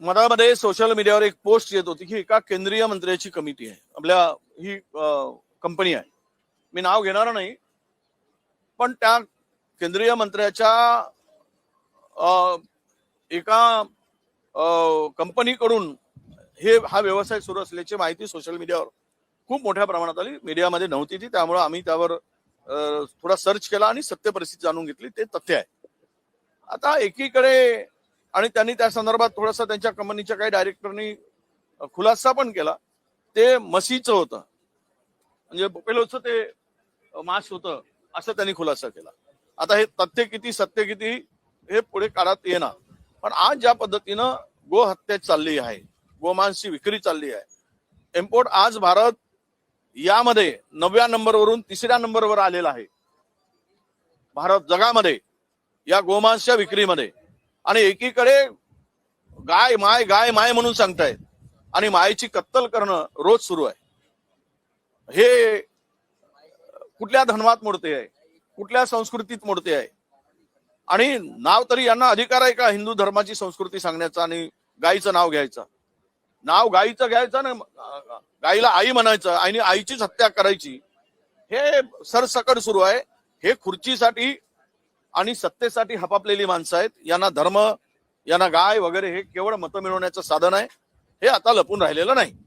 मधामध्ये सोशल मीडियावर एक पोस्ट येत होती की एका केंद्रीय मंत्र्याची कमिटी आहे, आपल्या ही कंपनी आहे, मी नाव घेणार नाही, पण त्या केंद्रीय मंत्र्याच्या एका कंपनीकडून हा व्यवसाय सुरू असल्याची माहिती सोशल मीडियावर खूप मोठ्या प्रमाणात आली. मीडियामध्ये नव्हती ती, त्यामुळे आम्ही त्यावर थोडा सर्च केला आणि सत्य परिस्थिती जाणून घेतली. ते तथ्य आहे. आता एकीकडे आणि त्यांनी त्या संदर्भात थोडासा त्यांच्या कंपनीच्या काही डायरेक्टरनी खुलासा पण केला. ते म्हशीचं होतं, म्हणजे बोपेलोचं ते मांस होतं असं त्यांनी खुलासा केला. आता हे तथ्य किती सत्य किती हे पुढे काळात येणार, पण आज ज्या पद्धतीनं गो हत्या चालली आहे, गोमांसची विक्री चालली आहे, इम्पोर्ट आज भारत यामध्ये 9व्या नंबरवरून 3ऱ्या नंबरवर आलेला आहे भारत जगामध्ये या गोमांसच्या विक्रीमध्ये. आणि एकीकडे गाय माय म्हणून सांगतायत आणि मायेची कत्तल करणं रोज सुरू आहे. हे कुठल्या धर्मात मोडते आहे, कुठल्या संस्कृतीत मोडते आहे? आणि नाव तरी यांना अधिकार आहे का हिंदू धर्माची संस्कृती सांगण्याचा आणि गायीचं नाव घ्यायचं? नाव गायीचं घ्यायचं ना, गायीला आई म्हणायचं आणि आईचीच हत्या करायची, हे सरसकट सुरू आहे. हे खुर्चीसाठी आणि सत्तेसाठी हपापलेली माणसं आहेत. यांना धर्म, यांना गाय वगैरे हे केवळ मतं मिळवण्याचं साधन आहे. हे आता लपून राहिलेलं नाही.